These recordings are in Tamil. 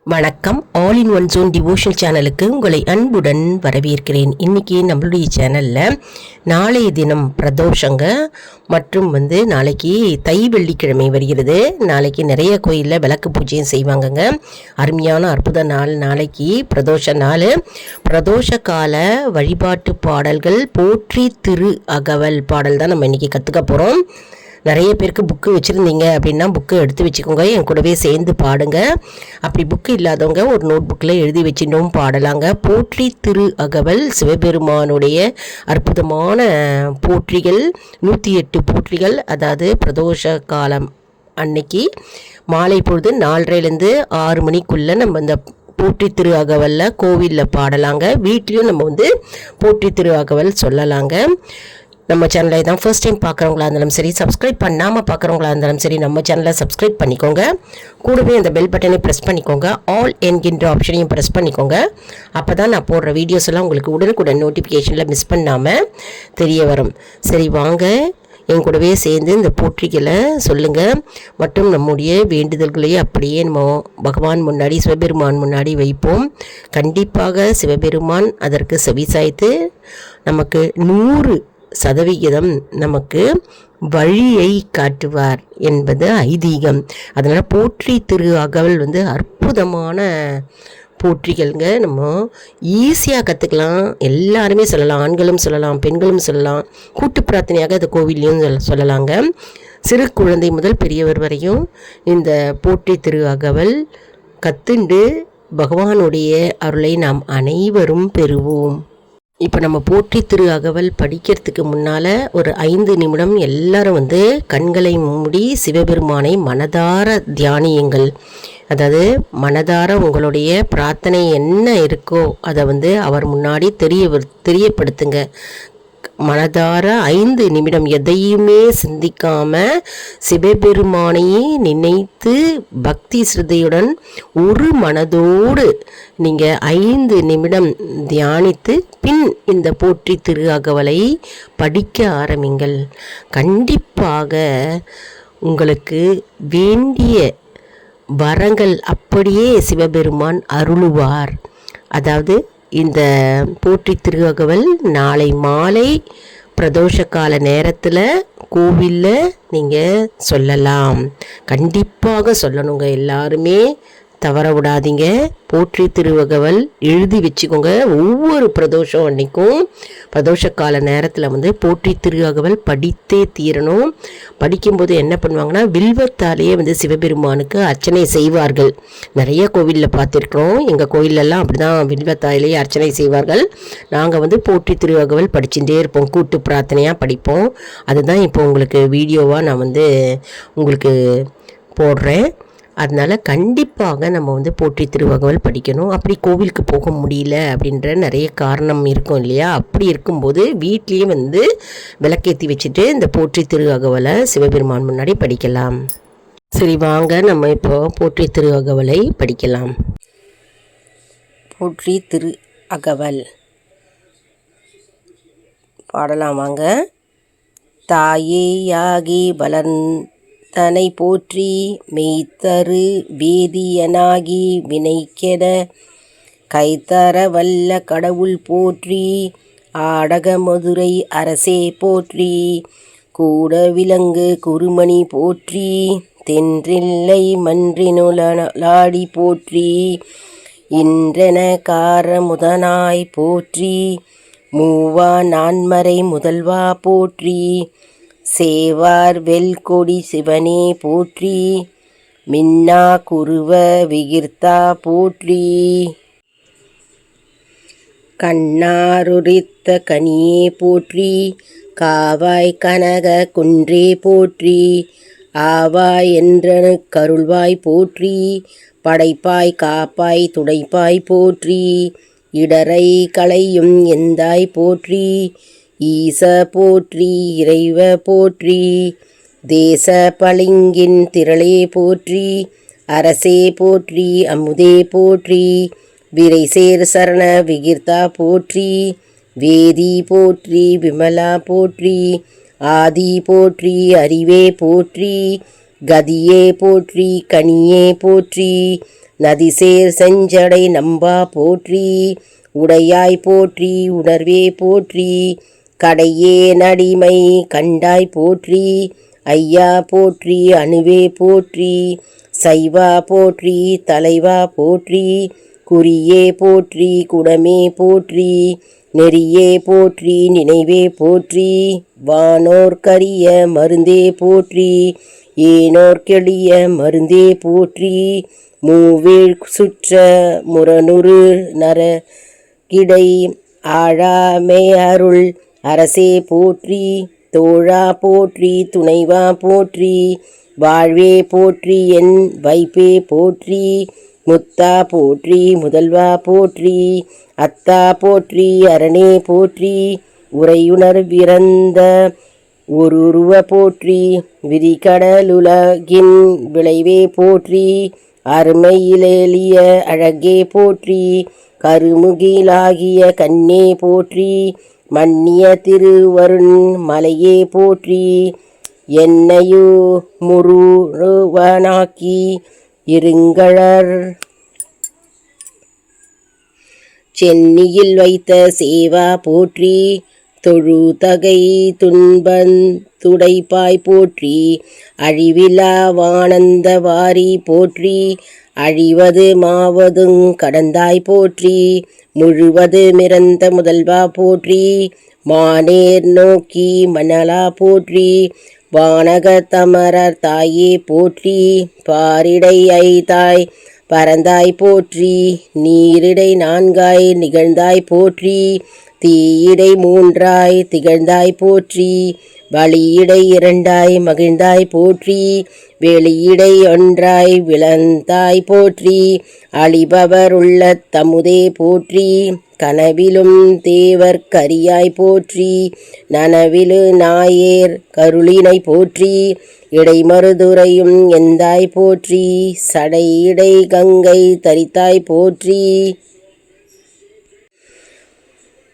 வணக்கம். All in one zone devotional சேனலுக்கு உங்களை அன்புடன் வரவேற்கிறேன். இன்றைக்கி நம்மளுடைய சேனலில் நாளைய தினம் பிரதோஷங்க மற்றும் நாளைக்கு தை வெள்ளிக்கிழமை வருகிறது. நாளைக்கு நிறைய கோயிலில் விளக்கு பூஜையும் செய்வாங்கங்க. அருமையான அற்புத நாள் நாளைக்கு பிரதோஷ நாள். பிரதோஷ கால வழிபாட்டு பாடல்கள் போற்றி திரு அகவல் பாடல் தான் நம்ம இன்றைக்கி கற்றுக்க போகிறோம். நிறைய பேருக்கு புக்கு வச்சுருந்தீங்க அப்படின்னா புக்கு எடுத்து வச்சுக்கோங்க, என் கூடவே சேர்ந்து பாடுங்க. அப்படி புக்கு இல்லாதவங்க ஒரு நோட் புக்கில் எழுதி வச்சுட்டோம் பாடலாங்க. போற்றி திரு அகவல் சிவபெருமானுடைய அற்புதமான போற்றிகள் 108 போற்றிகள். அதாவது பிரதோஷ காலம் அன்னைக்கு மாலை பொழுது 4:30லேருந்து 6 மணிக்குள்ளே நம்ம இந்த போற்றி திரு அகவலில் கோவிலில் பாடலாங்க. வீட்லேயும் நம்ம போற்றி திரு அகவல் சொல்லலாங்க. நம்ம சேனலை தான் ஃபர்ஸ்ட் டைம் பார்க்குறவங்களா இருந்தாலும் சரி, சப்ஸ்கிரைப் பண்ணாமல் பார்க்குறவங்களா இருந்தாலும் சரி, நம்ம சேனலை சப்ஸ்கிரைப் பண்ணிக்கோங்க. கூடவே அந்த பெல் பட்டனை ப்ரெஸ் பண்ணிக்கோங்க. ஆல் என்கின்ற ஆப்ஷனையும் ப்ரெஸ் பண்ணிக்கோங்க. அப்போ தான் நான் போடுற வீடியோஸ் எல்லாம் உங்களுக்கு உடனுக்குடன் நோட்டிஃபிகேஷனில் மிஸ் பண்ணாமல் தெரிய வரும். சரி, வாங்க என் கூடவே சேர்ந்து இந்த போற்றிகளை சொல்லுங்கள். மற்றும் நம்முடைய வேண்டுதல்களையே அப்படியே நம்ம பகவான் முன்னாடி, சிவபெருமான் முன்னாடி வைப்போம். கண்டிப்பாக சிவபெருமான் அதற்கு செவிசாய்த்து நமக்கு 100% நமக்கு வழியை காட்டுவார் என்பது ஐதீகம். அதனால் போற்றி திரு அகவல் அற்புதமான போற்றிகள்ங்க. நம்ம ஈஸியாக கற்றுக்கலாம். எல்லாருமே சொல்லலாம், ஆண்களும் சொல்லலாம், பெண்களும் சொல்லலாம். கூட்டு பிரார்த்தனையாக அது கோவிலையும் சொல்லலாங்க. சிறு குழந்தை முதல் பெரியவர் வரையும் இந்த போற்றி திரு அகவல் கத்துண்டு பகவானுடைய அருளை நாம் அனைவரும் பெறுவோம். இப்போ நம்ம போற்றி திரு அகவல் படிக்கிறதுக்கு முன்னால் ஒரு 5 நிமிடம் எல்லாரும் கண்களை மூடி சிவபெருமானை மனதார தியானியுங்கள். அதாவது மனதார உங்களுடைய பிரார்த்தனை என்ன இருக்கோ அதை அவர் முன்னாடி தெரியப்படுத்துங்க. மனதார 5 நிமிடம் எதையுமே சிந்திக்காமல் சிவபெருமானையே நினைத்து பக்தி ஸ்ரத்தையுடன் ஒரு மனதோடு நீங்கள் 5 நிமிடம் தியானித்து பின் இந்த போற்றி திரு அகவலை படிக்க ஆரம்பிங்கள். கண்டிப்பாக உங்களுக்கு வேண்டிய வரங்கள் அப்படியே சிவபெருமான் அருளுவார். அதாவது இந்த போற்றி திரு அகவல் நாளை மாலை பிரதோஷ கால நேரத்தில் கோவிலில் நீங்கள் சொல்லலாம். கண்டிப்பாக சொல்லணுங்க. எல்லாருமே தவற விடாதீங்க. போற்றி திரு அகவல் எழுதி வச்சுக்கோங்க. ஒவ்வொரு பிரதோஷம் அன்னைக்கும் பிரதோஷ கால நேரத்தில் போற்றி திரு அகவல் படித்தே தீரணும். படிக்கும்போது என்ன பண்ணுவாங்கன்னா வில்வத்தாலேயே சிவபெருமானுக்கு அர்ச்சனை செய்வார்கள். நிறைய கோவிலில் பார்த்துருக்குறோம். எங்கள் கோயிலெல்லாம் அப்படி தான் வில்வத்தாலேயே அர்ச்சனை செய்வார்கள். நாங்கள் போற்றி திரு அகவல் படிச்சுட்டே இருப்போம். கூட்டு பிரார்த்தனையாக படிப்போம். அதுதான் இப்போ உங்களுக்கு வீடியோவாக நான் உங்களுக்கு போடுறேன். அதனால் கண்டிப்பாக நம்ம போற்றி திரு அகவல் படிக்கணும். அப்படி கோவிலுக்கு போக முடியல அப்படின்ற நிறைய காரணம் இருக்கும் இல்லையா? அப்படி இருக்கும்போது வீட்லேயே விளக்கேற்றி வச்சுட்டு இந்த போற்றி திரு அகவலை சிவபெருமான் முன்னாடி படிக்கலாம். சரி, வாங்க நம்ம இப்போ போற்றி திரு அகவலை படிக்கலாம். போற்றி திரு அகவல் பாடலாம் வாங்க. தாயேயாகி தனை போற்றி மெய்த்தரு வேதியனாகி வினைக்கெட கைத்தர வல்ல கடவுள் போற்றி ஆடக மதுரை அரசே போற்றி கூட விலங்கு குருமணி போற்றி தென்றில்லை மன்றினுளாடி போற்றி இன்றென கார முதனாய் போற்றி மூவா நான்மறை முதல்வா போற்றி சேவார் வெல்கொடி சிவனே போற்றி மின்னா குருவ விகிர்த்தா போற்றி கண்ணாருரித்த கனியே போற்றி காவாய் கனக குன்றே போற்றி ஆவாய் என்றனு கருள்வாய் போற்றி படைப்பாய் காப்பாய் துடைப்பாய் போற்றி இடரை களையும் எந்தாய் போற்றி ஈச போற்றி இறைவ போற்றி தேச பளிங்கின் திரளே போற்றி அரசே போற்றி அமுதே போற்றி விரைசேர் சரண விகிர்த்தா போற்றி வேதி போற்றி விமலா போற்றி ஆதி போற்றி அறிவே போற்றி கதியே போற்றி கனியே போற்றி நதிசேர் செஞ்சடை நம்பா போற்றி. உடையாய் போற்றி உணர்வே போற்றி. கடையே நடிமை கண்டாய் போற்றி. ஐயா போற்றி அணுவே போற்றி. சைவா போற்றி தலைவா போற்றி. குறியே போற்றி குடமே போற்றி. நெறியே போற்றி நினைவே போற்றி. வானோர்க்கரிய மருந்தே போற்றி. ஏனோர்க்கெளிய மருந்தே போற்றி. மூவேள் சுற்ற முரணுறு நர கிடை ஆழாமே அருள் அரசே போற்றி. தோழா போற்றி துணைவா போற்றி. வாழ்வே போற்றி என் வைப்பே போற்றி. முத்தா போற்றி முதல்வா போற்றி. அத்தா போற்றி அரணே போற்றி. உரையுணர் விரந்த ஒருருவ போற்றி. விரிகடலுலகின் விளைவே போற்றி. அருமையிலேலிய அழகே போற்றி. கருமுகிலாகிய கண்ணே போற்றி. மன்னிய திருவருண் மலையே போற்றி. என்னையு முருவனாக்கி இருங்கழற் சென்னியில் வைத்த சேவா போற்றி. தொழுதகை துன்பந்துடைப்பாய் போற்றி. அழிவிலா வானந்த வாரி போற்றி. அழிவது மாவதுங் கடந்தாய் போற்றி. முழுவது மிரந்த முதல்வா போற்றி. மானேர் நோக்கி மணலா போற்றி. வானக தமரர் தாயே போற்றி. பாரிடை ஐதாய் பரந்தாய் போற்றி. நீரிடை நான்காய் நிகழ்ந்தாய் போற்றி. தீயிடை மூன்றாய் திகழ்ந்தாய் போற்றி. வழியிடை இரண்டாய் மகிழ்ந்தாய் போற்றி. வெளியிடை ஒன்றாய் விளந்தாய் போற்றி. அழிபவர் உள்ள தமுதே போற்றி. கனவிலும் தேவர் கரியாய் போற்றி. நனவிலு நாயேர் கருளினை போற்றி. இடைமருதுரையும் எந்தாய் போற்றி. சடையிடை கங்கை தரித்தாய் போற்றி.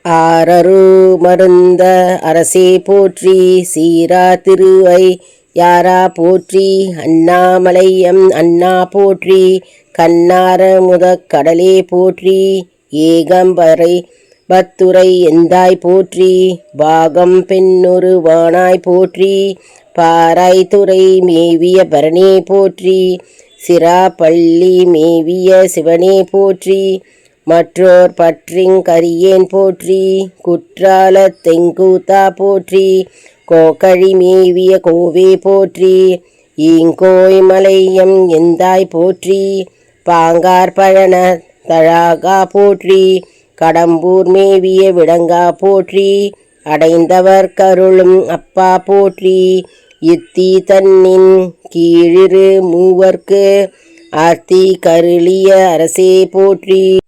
ஆரரு மருந்த அரசே போற்றி. சீரா திருவை யாரா போற்றி. அண்ணாமலையம் அண்ணா போற்றி. கண்ணார முதக் கடலே போற்றி. ஏகம்பரை பத்துரை எந்தாய் போற்றி. பாகம் பெண்ணொரு வானாய் போற்றி. பாராய் துறை மேவிய பரணே போற்றி. சிரா பள்ளி மேவிய சிவனே போற்றி. மற்றோர் பற்றிங் கரியேன் போற்றி. குற்றால தெங்கூத்தா போற்றி. கோகழி மேவிய கோவே போற்றி. ஈங்கோய் மலையம் எந்தாய் போற்றி. பாங்கார் பழன தழாகா போற்றி. கடம்பூர் மேவிய விடங்கா போற்றி. அடைந்தவர் கருளும் அப்பா போற்றி. யுத்தி தன்னின் கீழிரு மூவர்க்கு ஆர்த்தி கருளிய அரசே போற்றி.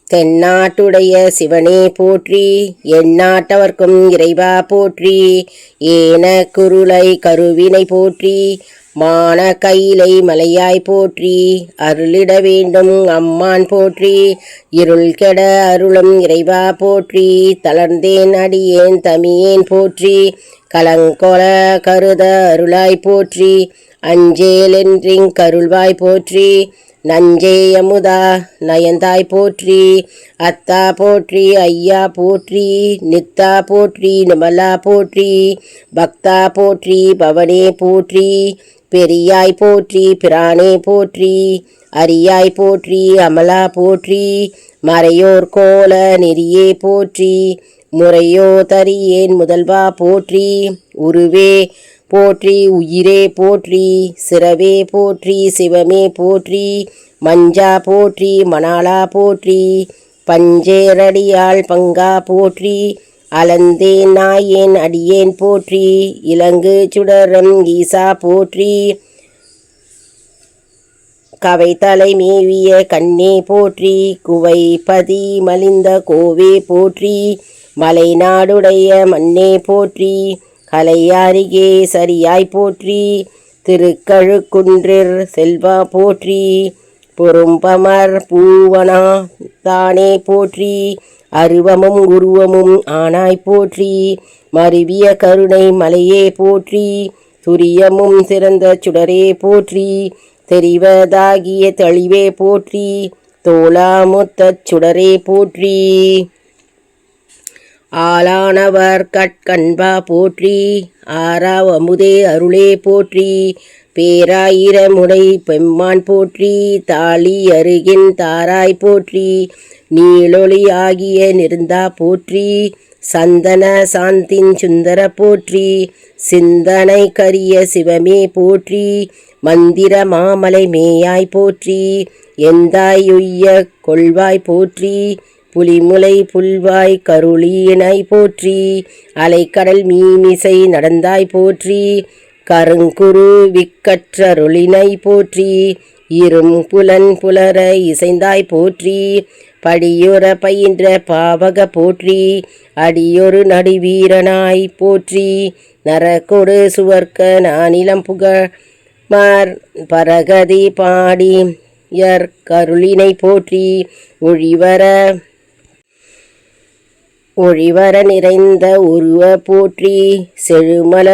தென்னாட்டுடைய சிவனே போற்றி. எந்நாட்டவர்க்கும் இறைவா போற்றி. ஏன குருளை கருவினை போற்றி. மான கையிலை மலையாய் போற்றி. அருளிட வேண்டும் அம்மான் போற்றி. இருள் கெட அருளும் இறைவா போற்றி. தளர்ந்தேன் அடியேன் தமியேன் போற்றி. கலங்கொல கருத அருளாய் போற்றி. அஞ்சேலென்றிங் கருள்வாய் போற்றி. நஞ்சே அமுதா நயந்தாய் போற்றி. அத்தா போற்றி ஐயா போற்றி. நித்தா போற்றி நிமலா போற்றி. பக்தா போற்றி பவனே போற்றி. பெரியாய் போற்றி பிரானே போற்றி. அரியாய் போற்றி அமலா போற்றி. மறையோர் கோல நெறியே போற்றி. முறையோ தரியேன் முதல்வா போற்றி. உருவே போற்றி உயிரே போற்றி. சிரவே போற்றி சிவமே போற்றி. மஞ்சா போற்றி மணாளா போற்றி. பஞ்சேரடியாள் பங்கா போற்றி. அலந்தேன் நாயேன் அடியேன் போற்றி. இலங்கு சுடரம் ஈசா போற்றி. கவைத்தலை மேவிய கண்ணே போற்றி. குவைபதி மலிந்த கோவே போற்றி. மலைநாடுடைய மண்ணே போற்றி. கலையாரிகே சரியாய் போற்றி. திருக்கழுக்குன்றிற் செல்வா போற்றி. பொறும்பமர் பூவனா தானே போற்றி. அருவமும் உருவமும் ஆனாய் போற்றி. மருவிய கருணை மலையே போற்றி. துரியமும் சிறந்த சுடரே போற்றி. தெரிவதாகிய தெளிவே போற்றி, தோளாமுத்தச் சுடரே போற்றி, ஆளானவர் கட்கண்பா போற்றி, ஆறாவ் அமுதே அருளே போற்றி, பேராயிரமுடை பெம்மான் போற்றி, தாளி அருகின் தாராய் போற்றி, நீளொளி ஆகிய நிருந்தா போற்றி, சந்தன சாந்தின் சுந்தர போற்றி, சிந்தனை கரிய சிவமே போற்றி, மந்திர மாமலை மேயாய் போற்றி, எந்தாயுய்ய கொள்வாய் போற்றி, புலிமுலை புல்வாய் கருளியினை போற்றி, அலைக்கடல் மீமிசை நடந்தாய் போற்றி, கருங்குரு விக்கற்றருளினை போற்றி, இரும் புலன் புலர இசைந்தாய் போற்றி, படியுற பயின்ற பாவக போற்றி, அடியொரு நடுவீரனாய் போற்றி, நரகொடு சுவர்க்க நானிலம் புகழ் பரகதி பாடி கருளினை போற்றி, ஒழிவர நிறைந்த உருவ போற்றி, செழுமல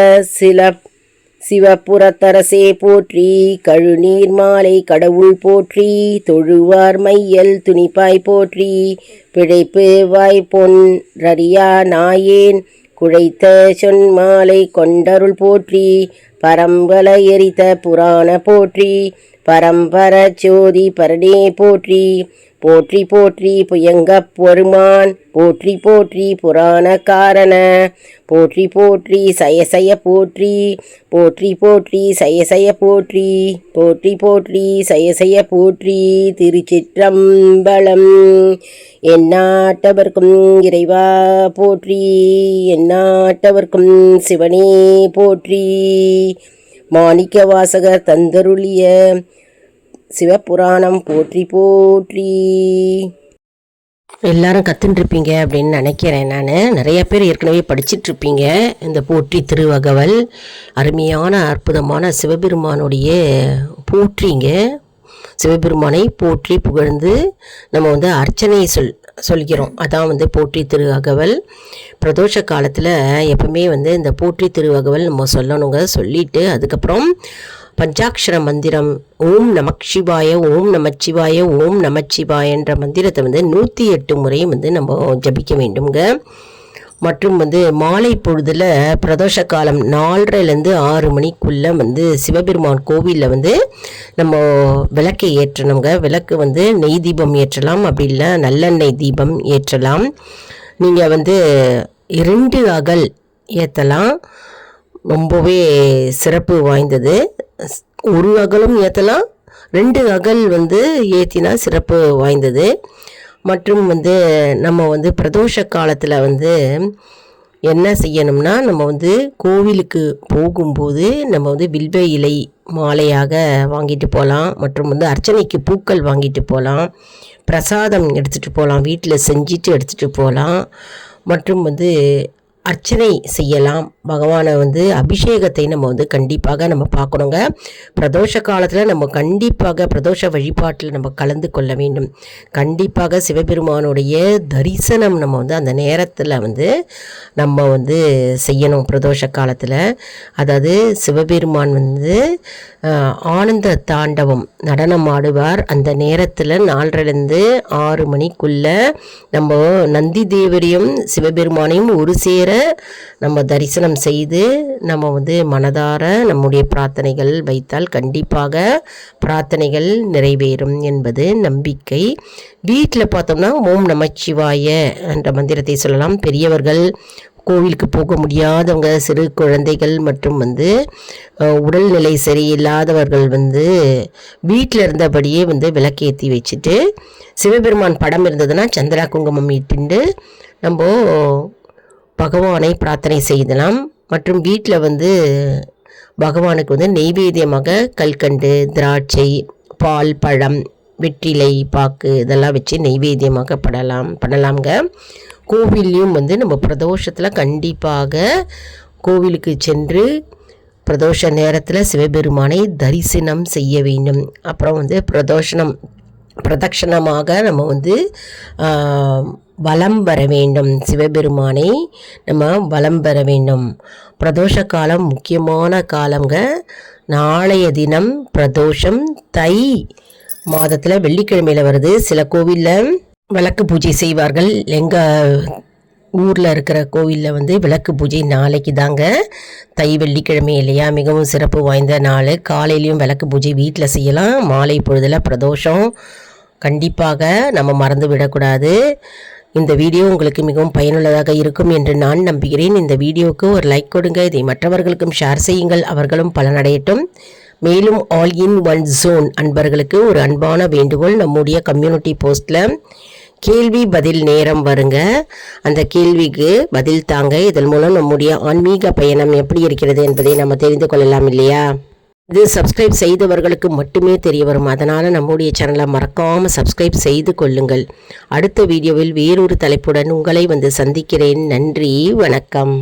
சிவபுரத்தரசே போற்றி, கழுநீர் மாலை கடவுள் போற்றி, தொழுவார் மையல் துணிப்பாய் போற்றி, பிழைப்பு வாய்ப்பொன் ரரியா நாயேன் குழைத்த சொன்மாலை கொண்டருள் போற்றி, பரம்பல எரித்த புராண போற்றி, பரம்பர ஜோதி பரடே போற்றி, போற்றி போற்றி புயங்கப் பெருமான் போற்றி, போற்றி புராண காரண போற்றி, போற்றி சயசய போற்றி, போற்றி போற்றி சயசய போற்றி, போற்றி போற்றி சயசய போற்றி. திருச்சிற்றம்பலம். எந்நாட்டவர்க்கும் இறைவா போற்றி, எந்நாட்டவர்க்கும் சிவனே போற்றி. மாணிக்க வாசகர் தந்தருளிய சிவபுராணம் போற்றி போற்றி. எல்லாரும் கற்றுட்டுருப்பீங்க அப்படின்னு நினைக்கிறேன். நான் நிறைய பேர் ஏற்கனவே படிச்சிட்ருப்பீங்க இந்த போற்றி திருவகவல். அருமையான அற்புதமான சிவபெருமானுடைய போற்றிங்க. சிவபெருமானை போற்றி புகழ்ந்து நம்ம அர்ச்சனை சொல்கிறோம். அதான் போற்றி திருவகவல். பிரதோஷ காலத்தில் எப்பவுமே இந்த போற்றி திருவகவல் நம்ம சொல்லணுங்க. சொல்லிட்டு அதுக்கப்புறம் பஞ்சாட்சர மந்திரம் ஓம் நமச்சிவாய, ஓம் நமச்சிவாய, ஓம் நமச்சிவாயன்ற மந்திரத்தை 108 முறை நம்ம ஜபிக்க வேண்டுங்க. மற்றும் மாலை பொழுதில் பிரதோஷ காலம் 4:30லேருந்து 6 மணிக்குள்ளே சிவபெருமான் கோவிலில் நம்ம விளக்கை ஏற்றணுங்க. விளக்கு நெய் தீபம் ஏற்றலாம், அப்படி இல்லை நல்லெண்ணெய் தீபம் ஏற்றலாம். நீங்கள் 2 அகல் ஏற்றலாம், ரொம்பவே சிறப்பு வாய்ந்தது. 1 அகலும் ஏற்றலாம், 2 அகல் ஏற்றினா சிறப்பு வாய்ந்தது. மற்றும் நம்ம பிரதோஷ காலத்தில் என்ன செய்யணும்னா, நம்ம கோவிலுக்கு போகும்போது நம்ம வில்வ இலை மாலையாக வாங்கிட்டு போகலாம். மற்றும் அர்ச்சனைக்கு பூக்கள் வாங்கிட்டு போகலாம், பிரசாதம் எடுத்துகிட்டு போகலாம், வீட்டில் செஞ்சுட்டு எடுத்துகிட்டு போகலாம். மற்றும் அர்ச்சனை செய்யலாம். பகவானை அபிஷேகத்தை நம்ம கண்டிப்பாக நம்ம பார்க்கணுங்க. பிரதோஷ காலத்தில் நம்ம கண்டிப்பாக பிரதோஷ வழிபாட்டில் நம்ம கலந்து கொள்ள வேண்டும். கண்டிப்பாக சிவபெருமானுடைய தரிசனம் நம்ம அந்த நேரத்தில் நம்ம செய்யணும். பிரதோஷ காலத்தில் அதாவது சிவபெருமான் ஆனந்த தாண்டவம் நடனம் ஆடுவார். அந்த நேரத்தில் 4:30லேருந்து 6 மணிக்குள்ளே நம்ம நந்தி தேவரையும் சிவபெருமானையும் ஒரு சேர நம்ம தரிசனம் செய்து நம்ம மனதார நம்முடைய பிரார்த்தனைகள் வைத்தால் கண்டிப்பாக பிரார்த்தனைகள் நிறைவேறும் என்பது நம்பிக்கை. வீட்டில் பார்த்தோம்னா ஓம் நமச்சிவாய என்ற மந்திரத்தை சொல்லலாம். பெரியவர்கள், கோவிலுக்கு போக முடியாதவங்க, சிறு குழந்தைகள் மற்றும் உடல்நிலை சரியில்லாதவர்கள் வீட்டில் இருந்தபடியே விளக்கேற்றி வச்சுட்டு, சிவபெருமான் படம் இருந்ததுன்னா சந்திரா குங்குமம் இட்டு நம்ம பகவானை பிரார்த்தனை செய்யலாம். மற்றும் வீட்டில் பகவானுக்கு நெய்வேத்தியமாக கல்கண்டு, திராட்சை, பால், பழம், வெற்றிலை, பாக்கு இதெல்லாம் வச்சு நெய்வேத்தியமாக பண்ணலாம்ங்க. கோவில்லையும் நம்ம பிரதோஷத்தில் கண்டிப்பாக கோவிலுக்கு சென்று பிரதோஷ நேரத்தில் சிவபெருமானை தரிசனம் செய்ய வேண்டும். அப்புறம் பிரதட்சணமாக நம்ம வலம் வர வேண்டும். சிவபெருமானை நம்ம வலம் வர வேண்டும். பிரதோஷ காலம் முக்கியமான காலங்க. நாளைய தினம் பிரதோஷம் தை மாதத்தில் வெள்ளிக்கிழமையில் வருது. சில கோவிலில் விளக்கு பூஜை செய்வார்கள். எங்கள் ஊரில் இருக்கிற கோவிலில் விளக்கு பூஜை நாளைக்கு தாங்க, தை வெள்ளிக்கிழமை இல்லையா, மிகவும் சிறப்பு வாய்ந்த நாள். காலையிலையும் விளக்கு பூஜை வீட்டில் செய்யலாம். மாலை பொழுதில் பிரதோஷம் கண்டிப்பாக நம்ம மறந்து விடக்கூடாது. இந்த வீடியோ உங்களுக்கு மிகவும் பயனுள்ளதாக இருக்கும் என்று நான் நம்புகிறேன். இந்த வீடியோவுக்கு ஒரு லைக் கொடுங்க. இதை மற்றவர்களுக்கும் ஷேர் செய்யுங்கள், அவர்களும் பலனடையட்டும். மேலும் ஆல் இன் ஒன் ஜோன் அன்பர்களுக்கு ஒரு அன்பான வேண்டுகோள். நம்முடைய கம்யூனிட்டி போஸ்ட்டில் கேள்வி பதில் நேரம் வருங்க. அந்த கேள்விக்கு பதில் தாங்க. இதன் மூலம் நம்முடைய ஆன்மீக பயணம் எப்படி இருக்கிறது என்பதை நம்ம தெரிந்து கொள்ளலாம் இல்லையா. இது சப்ஸ்கிரைப் செய்தவர்களுக்கு மட்டுமே தெரிய வரும். அதனால் நம்முடைய சேனலை மறக்காமல் சப்ஸ்கிரைப் செய்து கொள்ளுங்கள். அடுத்த வீடியோவில் வேறொரு தலைப்புடன் உங்களை சந்திக்கிறேன். நன்றி, வணக்கம்.